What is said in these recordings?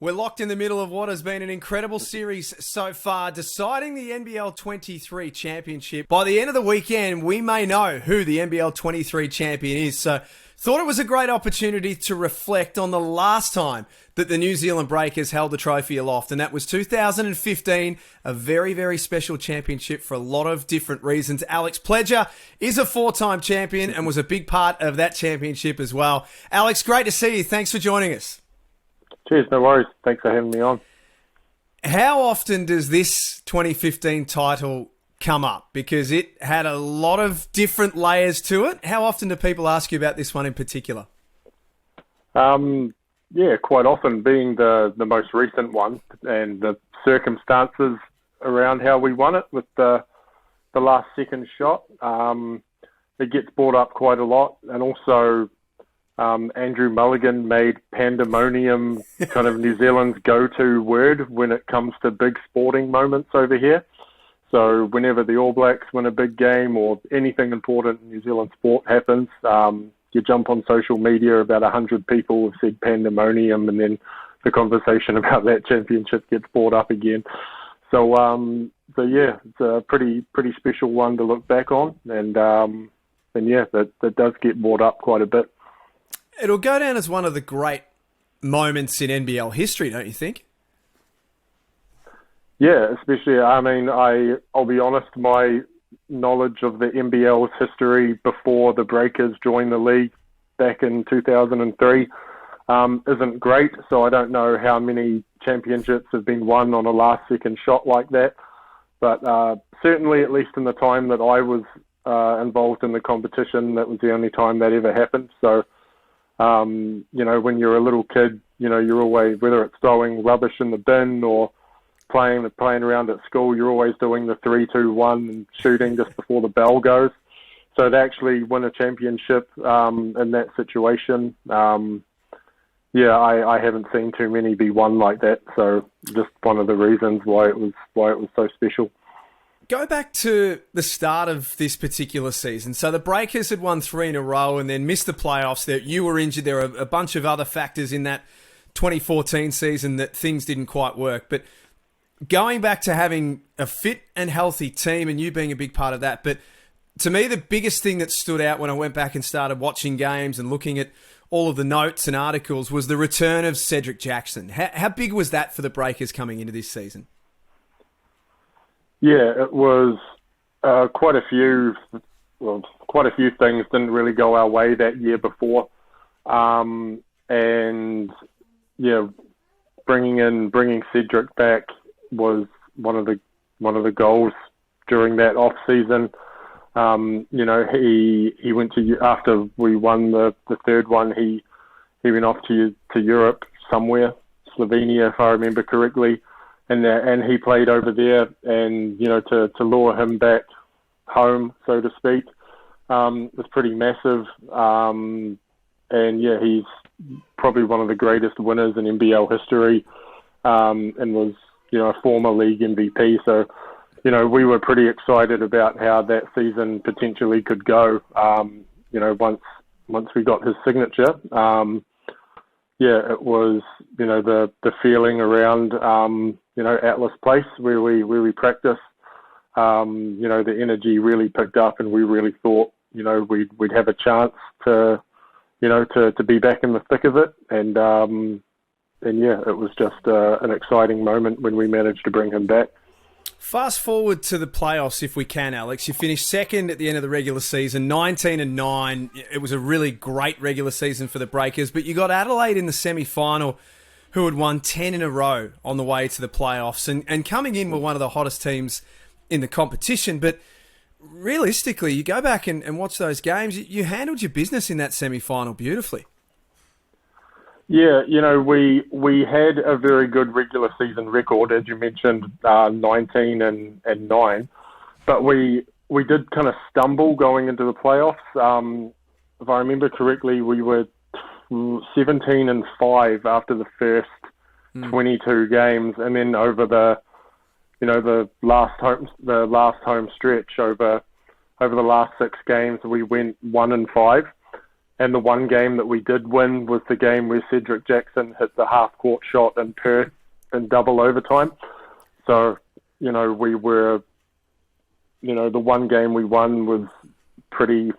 We're locked in the middle of what has been an incredible series so far, deciding the NBL 23 Championship. By the end of the weekend, we may know who the NBL 23 champion is. So, thought it was a great opportunity to reflect on the last time that the New Zealand Breakers held the trophy aloft, and that was 2015, a very, very special championship for a lot of different reasons. Alex Pledger is a four-time champion and was a big part of that championship as well. Alex, great to see you. Thanks for joining us. Cheers, no worries. Thanks for having me on. How often does this 2015 title come up? Because it had a lot of different layers to it. How often do people ask you about this one in particular? Yeah, quite often, being the most recent one, and the circumstances around how we won it with the last second shot. It gets brought up quite a lot, and also Andrew Mulligan made pandemonium kind of New Zealand's go-to word when it comes to big sporting moments over here. So whenever the All Blacks win a big game or anything important in New Zealand sport happens, you jump on social media, about 100 people have said pandemonium, and then the conversation about that championship gets brought up again. So yeah, it's a pretty special one to look back on, and yeah, that does get brought up quite a bit. It'll go down as one of the great moments in NBL history, don't you think? Yeah, especially, I mean, I'll be honest, my knowledge of the NBL's history before the Breakers joined the league back in 2003 isn't great, so I don't know how many championships have been won on a last-second shot like that. But certainly, at least in the time that I was involved in the competition, that was the only time that ever happened. So, you know, when you're a little kid, you know, you're always, whether it's throwing rubbish in the bin or playing around at school, you're always doing the 3-2-1 and shooting just before the bell goes. So to actually win a championship in that situation, yeah, I haven't seen too many be won like that. So just one of the reasons why it was so special. Go back to the start of this particular season. So the Breakers had won 3 in a row and then missed the playoffs. You were injured. There were a bunch of other factors in that 2014 season that things didn't quite work. But going back to having a fit and healthy team, and you being a big part of that, but to me, the biggest thing that stood out when I went back and started watching games and looking at all of the notes and articles was the return of Cedric Jackson. How big was that for the Breakers coming into this season? Yeah, it was quite a few things didn't really go our way that year before, and yeah, bringing Cedric back was one of the goals during that off season. You know, he went to, after we won the third one, he went off to Europe somewhere, Slovenia if I remember correctly. And he played over there, and you know, to lure him back home, so to speak, was pretty massive. And yeah, he's probably one of the greatest winners in NBL history, and was, you know, a former league MVP. So, you know, we were pretty excited about how that season potentially could go. You know, once we got his signature, yeah, it was, you know, the feeling around, you know, Atlas Place where we practice, you know, the energy really picked up, and we really thought, you know, we'd have a chance to, you know, to be back in the thick of it. And yeah, it was just an exciting moment when we managed to bring him back. Fast forward to the playoffs, if we can, Alex. You finished second at the end of the regular season, 19-9. It was a really great regular season for the Breakers, but you got Adelaide in the semi-final, who had won 10 in a row on the way to the playoffs, and coming in were one of the hottest teams in the competition. But realistically, you go back and watch those games, you handled your business in that semi-final beautifully. Yeah, you know, we had a very good regular season record, as you mentioned, 19-9, but we did kind of stumble going into the playoffs. If I remember correctly, we were 17-5 after the first 22 games, and then over the last home stretch, over the last 6 games, we went 1-5. the one game that we did win was the game where Cedric Jackson hit the half-court shot in Perth in double overtime. So, we were, the one game we won was pretty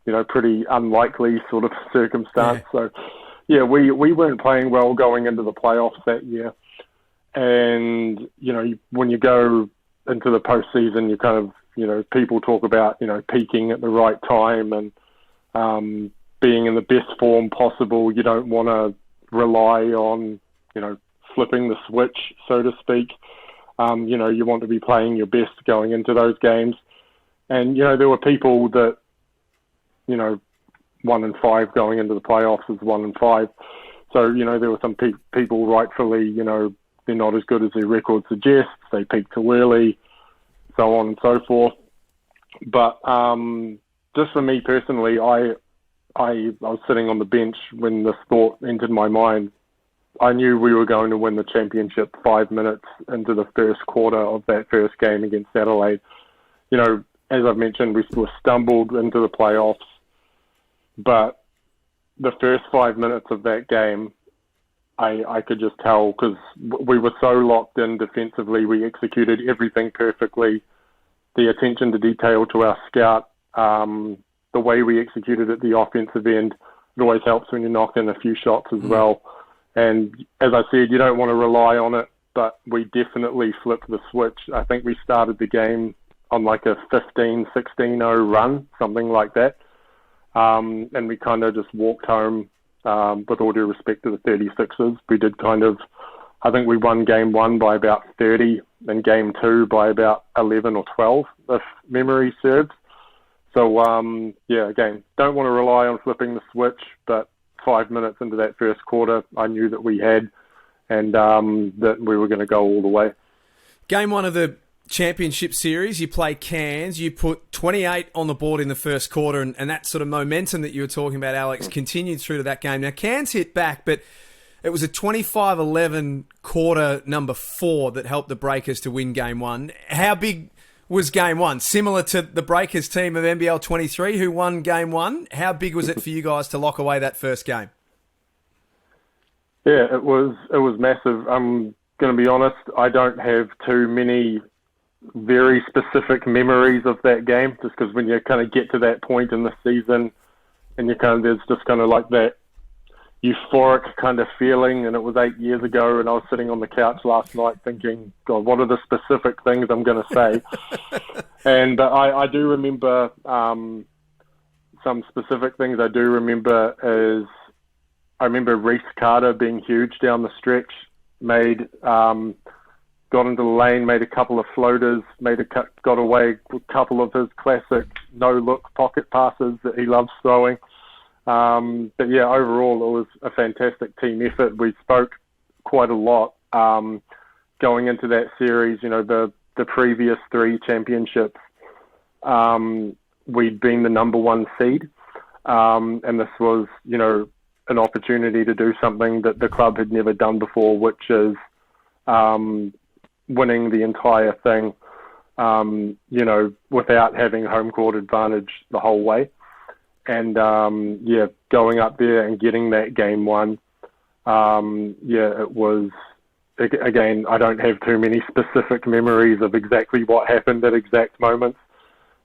unlikely sort of circumstance. Yeah. So, yeah, we weren't playing well going into the playoffs that year. And, when you go into the postseason, you kind of, people talk about, peaking at the right time and being in the best form possible. You don't want to rely on, flipping the switch, so to speak. You want to be playing your best going into those games. And, there were people that, 1-5 going into the playoffs is 1-5. So, there were some people rightfully, they're not as good as their record suggests. They peak too early, so on and so forth. But just for me personally, I was sitting on the bench when this thought entered my mind. I knew we were going to win the championship 5 minutes into the first quarter of that first game against Adelaide. As I've mentioned, we sort of stumbled into the playoffs, but the first 5 minutes of that game, I could just tell, because we were so locked in defensively. We executed everything perfectly. The attention to detail to our scout, the way we executed at the offensive end, it always helps when you knock in a few shots as well. And as I said, you don't want to rely on it, but we definitely flipped the switch. I think we started the game on like a 15-16-0 run, something like that. And we kind of just walked home, with all due respect to the 36ers. We did I think we won game 1 by about 30 and game 2 by about 11 or 12, if memory serves. So, again, don't want to rely on flipping the switch, but 5 minutes into that first quarter, I knew that we had, and that we were going to go all the way. Game 1 of the championship series, you play Cairns, you put 28 on the board in the first quarter, and that sort of momentum that you were talking about, Alex, continued through to that game. Now, Cairns hit back, but it was a 25-11 quarter number 4 that helped the Breakers to win game 1. How big was game 1? Similar to the Breakers team of NBL 23 who won game 1. How big was it for you guys to lock away that first game? Yeah, it was massive. I'm going to be honest, I don't have too many very specific memories of that game, just because when you kind of get to that point in the season and there's just kind of like that euphoric kind of feeling, and it was 8 years ago, and I was sitting on the couch last night thinking, God, what are the specific things I'm going to say? And I do remember some specific things. I do remember I remember Reece Carter being huge down the stretch, got into the lane, made a couple of floaters, got away with a couple of his classic no-look pocket passes that he loves throwing. But yeah, overall, it was a fantastic team effort. We spoke quite a lot going into that series. The previous 3 championships, we'd been the number 1 seed, and this was, an opportunity to do something that the club had never done before, which is winning the entire thing, without having home court advantage the whole way. And, going up there and getting that game 1, it was, again, I don't have too many specific memories of exactly what happened at exact moments.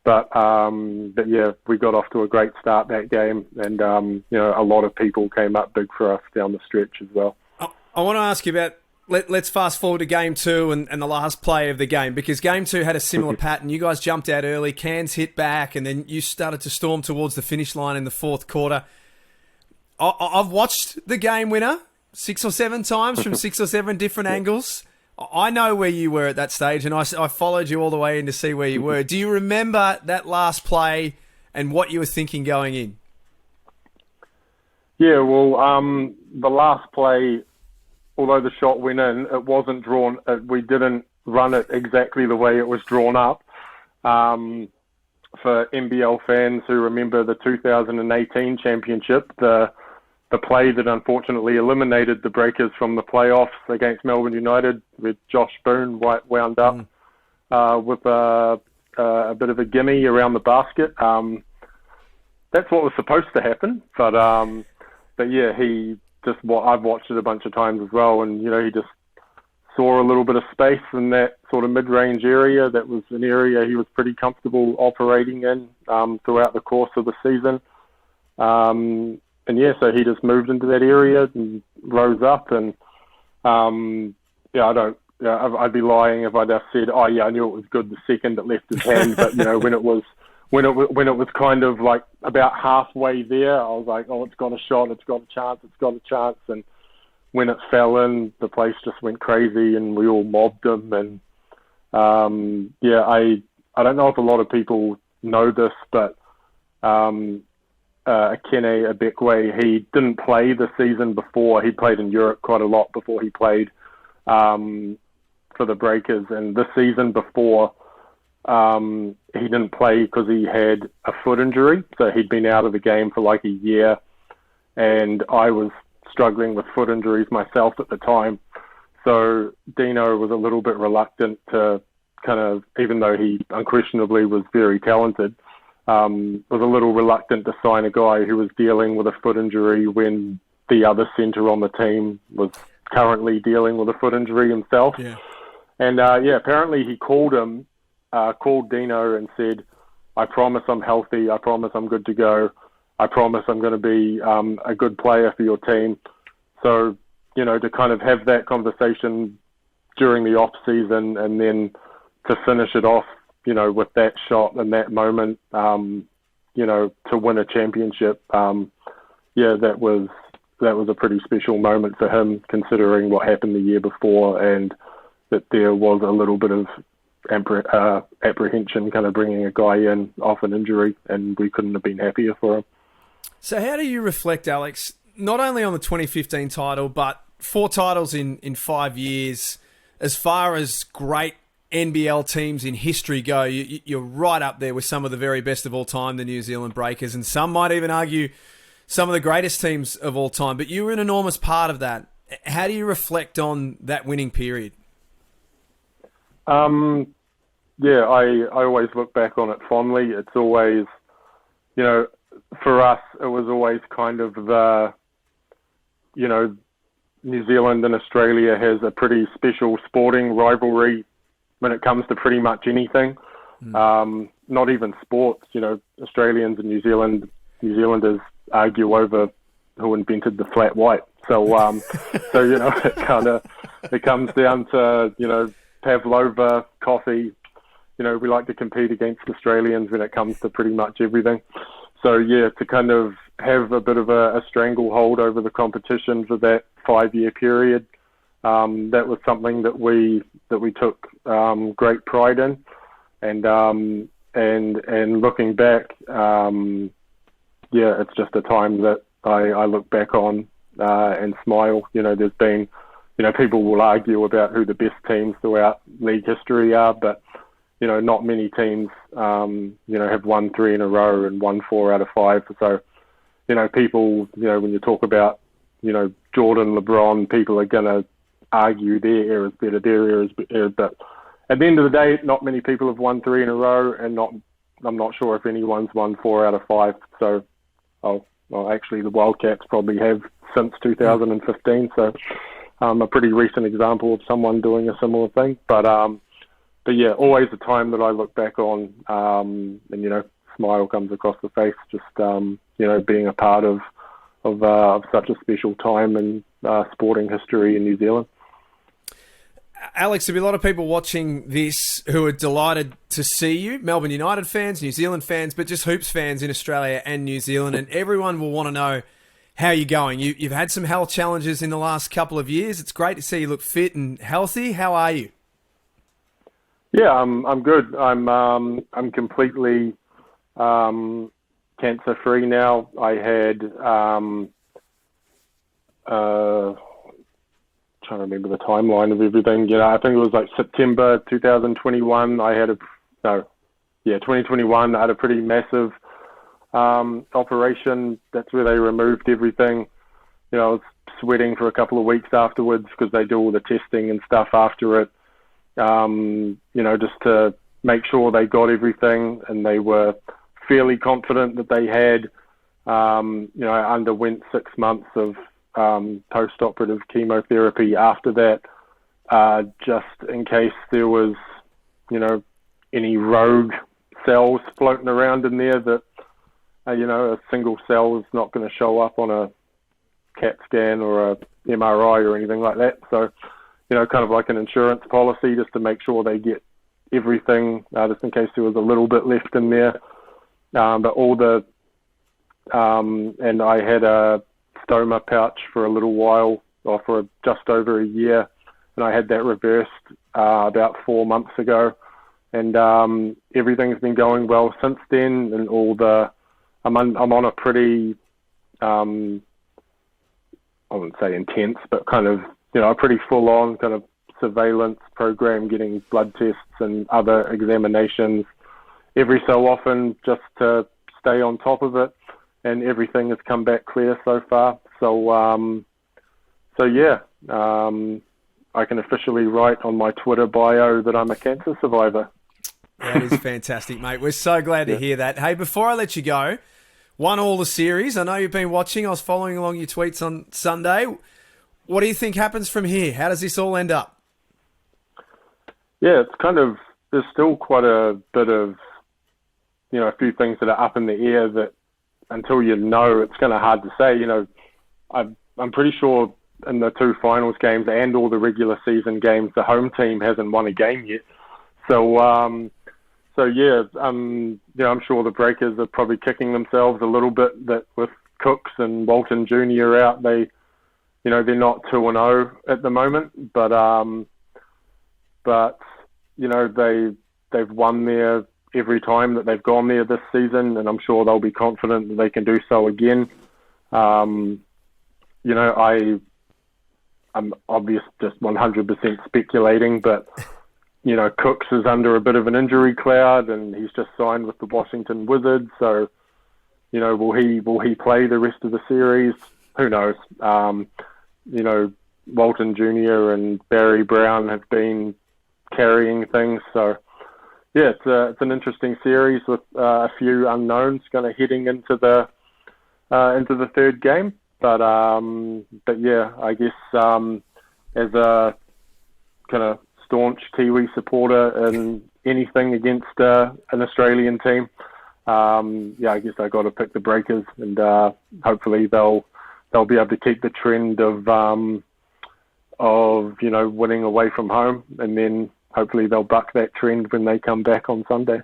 But yeah, we got off to a great start that game. And, a lot of people came up big for us down the stretch as well. I want to ask you about, let's fast forward to game 2 and the last play of the game, because game 2 had a similar pattern. You guys jumped out early, Cairns hit back, and then you started to storm towards the finish line in the fourth quarter. I've watched the game winner 6 or 7 times from 6 or 7 different angles. I know where you were at that stage, and I followed you all the way in to see where you were. Do you remember that last play and what you were thinking going in? Yeah, well, the last play, although the shot went in, it wasn't drawn. We didn't run it exactly the way it was drawn up. For NBL fans who remember the 2018 championship, the play that unfortunately eliminated the Breakers from the playoffs against Melbourne United, with Josh Boone wound up with a bit of a gimme around the basket. that's what was supposed to happen. But yeah, I've watched it a bunch of times as well, and he just saw a little bit of space in that sort of mid-range area. That was an area he was pretty comfortable operating in throughout the course of the season. And yeah, so he just moved into that area and rose up. And I'd be lying if I just said, oh yeah, I knew it was good the second it left his hand. But when it was kind of like about halfway there, I was like, oh, it's got a shot, it's got a chance. And when it fell in, the place just went crazy, and we all mobbed him. And I don't know if a lot of people know this, but Akene Abekwe, he didn't play the season before. He played in Europe quite a lot before he played for the Breakers. And the season before, he didn't play because he had a foot injury. So he'd been out of the game for like a year. And I was struggling with foot injuries myself at the time. So Dino was a little bit reluctant to kind of, even though he unquestionably was very talented, was a little reluctant to sign a guy who was dealing with a foot injury when the other centre on the team was currently dealing with a foot injury himself. Yeah. And apparently he called Dino and said, I promise I'm healthy. I promise I'm good to go. I promise I'm going to be a good player for your team. So, to kind of have that conversation during the off season and then to finish it off, with that shot and that moment, to win a championship, that was a pretty special moment for him, considering what happened the year before, and that there was a little bit of apprehension kind of bringing a guy in off an injury, and we couldn't have been happier for him. So how do you reflect, Alex, not only on the 2015 title, but 4 titles in 5 years? As far as great NBL teams in history go, you're right up there with some of the very best of all time, the New Zealand Breakers, and some might even argue some of the greatest teams of all time. But you were an enormous part of that. How do you reflect on that winning period? I always look back on it fondly. It's always, for us, it was always kind of the, New Zealand and Australia has a pretty special sporting rivalry when it comes to pretty much anything. Not even sports, Australians and New Zealanders argue over who invented the flat white. So, it comes down to, pavlova, coffee. We like to compete against Australians when it comes to pretty much everything. So yeah, to kind of have a bit of a stranglehold over the competition for that 5-year period, that was something that we took great pride in, and looking back, it's just a time that I look back on and smile. There's been, people will argue about who the best teams throughout league history are, but not many teams, have won 3 in a row and won 4 out of 5. So, people, when you talk about, Jordan, LeBron, people are going to argue their era's better, but at the end of the day, not many people have won 3 in a row, and I'm not sure if anyone's won 4 out of 5. So, actually the Wildcats probably have since 2015. So, a pretty recent example of someone doing a similar thing. But yeah, always a time that I look back on, and smile comes across the face. Just being a part of such a special time in sporting history in New Zealand. Alex, there'll be a lot of people watching this who are delighted to see you, Melbourne United fans, New Zealand fans, but just hoops fans in Australia and New Zealand, and everyone will want to know how you're going. You've had some health challenges in the last couple of years. It's great to see you look fit and healthy. How are you? Yeah, I'm good. I'm completely cancer free now. I had trying to remember the timeline of everything. I think it was like September 2021. 2021. I had a pretty massive operation. That's where they removed everything. I was sweating for a couple of weeks afterwards because they do all the testing and stuff after it. Just to make sure they got everything, and they were fairly confident that they had. I underwent 6 months of post-operative chemotherapy after that, just in case there was, any rogue cells floating around in there that, a single cell is not going to show up on a CAT scan or a MRI or anything like that. So, kind of like an insurance policy just to make sure they get everything, just in case there was a little bit left in there. But all the, and I had a stoma pouch for a little while, or for just over a year, and I had that reversed about 4 months ago. And everything's been going well since then, and I'm on a pretty, I wouldn't say intense, but kind of, a pretty full-on kind of surveillance program, getting blood tests and other examinations every so often just to stay on top of it. And everything has come back clear so far. So yeah, I can officially write on my Twitter bio that I'm a cancer survivor. That is fantastic, mate. We're so glad to hear that. Hey, before I let you go, won all the series. I know you've been watching. I was following along your tweets on Sunday. What do you think happens from here? How does this all end up? Yeah, it's kind of, there's still quite a bit of, a few things that are up in the air that until it's kind of hard to say. I'm pretty sure in the 2 finals games and all the regular season games, the home team hasn't won a game yet. So yeah, I'm sure the Breakers are probably kicking themselves a little bit that with Cooks and Walton Jr. out, they're not 2-0 at the moment, but they've won there every time that they've gone there this season, and I'm sure they'll be confident that they can do so again. I'm obviously just 100% speculating, but Cooks is under a bit of an injury cloud, and he's just signed with the Washington Wizards. So, will he play the rest of the series? Who knows? Walton Jr. and Barry Brown have been carrying things. So, yeah, it's an interesting series with a few unknowns kind of heading into the third game. But yeah, I guess as a kind of staunch Kiwi supporter and anything against an Australian team, I guess I got to pick the Breakers, and hopefully they'll be able to keep the trend of winning away from home, and then hopefully they'll buck that trend when they come back on Sunday.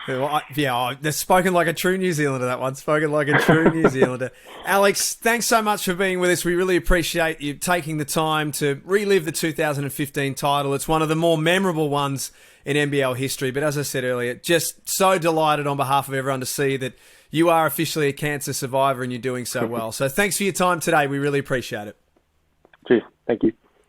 They're spoken like a true New Zealander, that one. Spoken like a true New Zealander. Alex, thanks so much for being with us. We really appreciate you taking the time to relive the 2015 title. It's one of the more memorable ones in NBL history. But as I said earlier, just so delighted on behalf of everyone to see that you are officially a cancer survivor and you're doing so well. So thanks for your time today. We really appreciate it. Cheers. Thank you.